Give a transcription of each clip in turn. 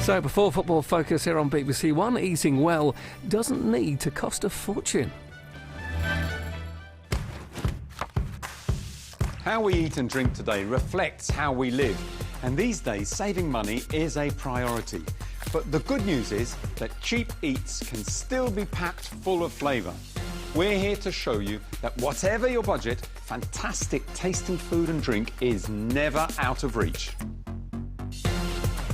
So before Football Focus here on BBC One, eating well doesn't need to cost a fortune. How we eat and drink today reflects how we live. And these days, saving money is a priority. But the good news is that cheap eats can still be packed full of flavour. We're here to show you that whatever your budget, fantastic tasting food and drink is never out of reach.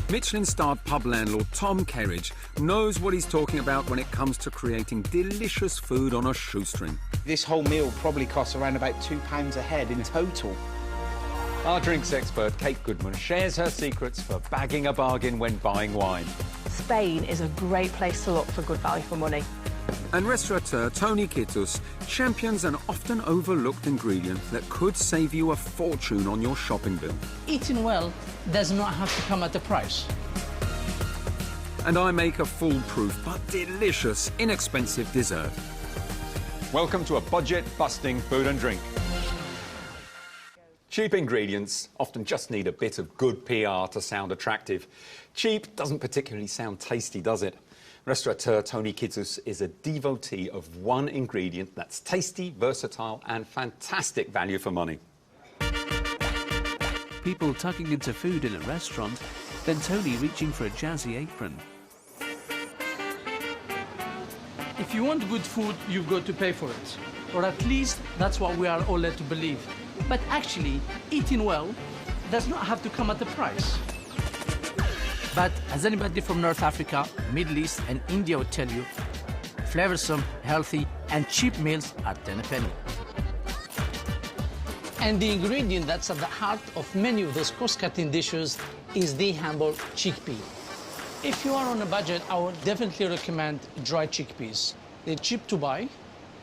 Michelin-starred pub landlord Tom Kerridge knows what he's talking about when it comes to creating delicious food on a shoestring. This whole meal probably costs around about £2 a head in total. Our drinks expert, Kate Goodman, shares her secrets for bagging a bargain when buying wine. Spain is a great place to look for good value for money. And restaurateur Tony Kitous champions an often overlooked ingredient that could save you a fortune on your shopping bill. Eating well does not have to come at a price. And I make a foolproof but delicious, inexpensive dessert. Welcome to a budget-busting food and drink. Cheap ingredients often just need a bit of good PR to sound attractive. Cheap doesn't particularly sound tasty, does it? Restaurateur Tony Kitous is a devotee of one ingredient that's tasty, versatile and fantastic value for money. People tucking into food in a restaurant, then Tony reaching for a jazzy apron. If you want good food, you've got to pay for it. Or at least that's what we are all led to believe. But actually, eating well does not have to come at a price. But as anybody from North Africa, Middle East and India would tell you, flavoursome, healthy and cheap meals are 10 a penny. And the ingredient that's at the heart of many of those cost-cutting dishes is the humble chickpea. If you are on a budget, I would definitely recommend dried chickpeas. They're cheap to buy,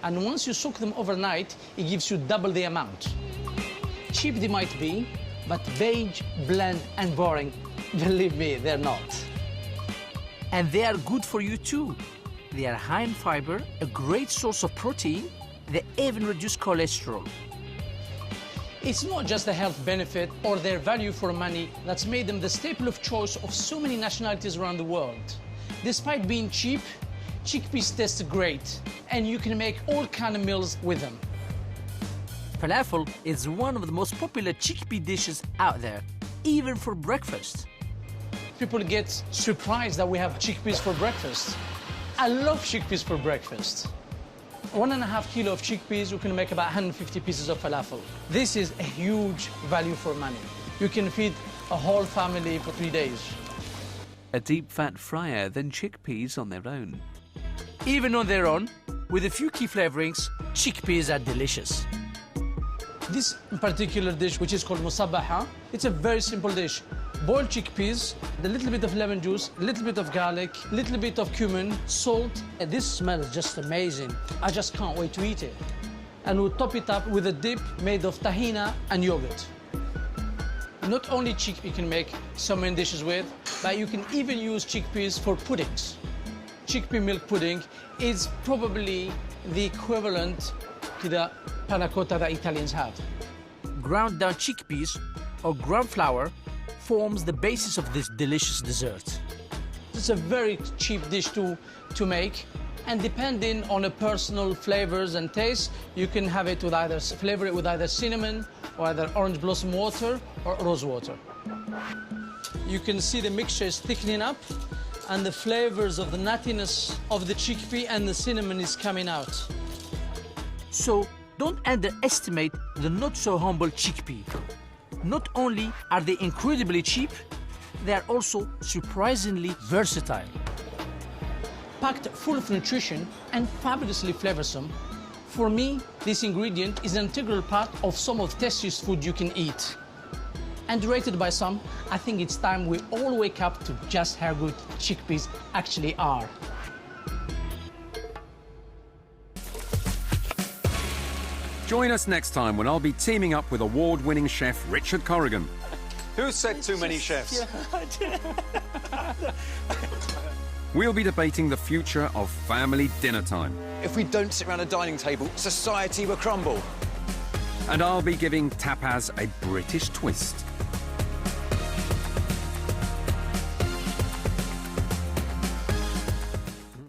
and once you soak them overnight, it gives you double the amount. Cheap they might be, but beige, bland and boring, believe me, they're not. And they are good for you too. They are high in fibre, a great source of protein. They even reduce cholesterol. It's not just the health benefit or their value for money that's made them the staple of choice of so many nationalities around the world. Despite being cheap, chickpeas taste great, and you can make all kinds of meals with them. Falafel is one of the most popular chickpea dishes out there, even for breakfast. People get surprised that we have chickpeas for breakfast. I love chickpeas for breakfast. 1.5 kilos of chickpeas, you can make about 150 pieces of falafel. This is a huge value for money. You can feed a whole family for 3 days. A deep fat fryer than chickpeas on their own. Even on their own, with a few key flavourings, chickpeas are delicious. This particular dish, which is called musabbaha, it's a very simple dish. Boiled chickpeas, a little bit of lemon juice, a little bit of garlic, a little bit of cumin, salt. And this smells just amazing. I just can't wait to eat it. And we'll top it up with a dip made of tahina and yogurt. Not only chickpea you can make so many dishes with, but you can even use chickpeas for puddings. Chickpea milk pudding is probably the equivalent to the panna cotta that Italians have. Ground down chickpeas or ground flour forms the basis of this delicious dessert. It's a very cheap dish to make, and depending on the personal flavors and taste, you can have it with either flavor it with either cinnamon or either orange blossom water or rose water. You can see the mixture is thickening up, and the flavors of the nuttiness of the chickpea and the cinnamon is coming out. So don't underestimate the not-so-humble chickpea. Not only are they incredibly cheap, they are also surprisingly versatile. Packed full of nutrition and fabulously flavorsome, for me, this ingredient is an integral part of some of the tastiest food you can eat. Underrated by some, I think it's time we all wake up to just how good chickpeas actually are. Join us next time when I'll be teaming up with award-winning chef Richard Corrigan. Who said too many chefs? We'll be debating the future of family dinner time. If we don't sit around a dining table, society will crumble. And I'll be giving tapas a British twist.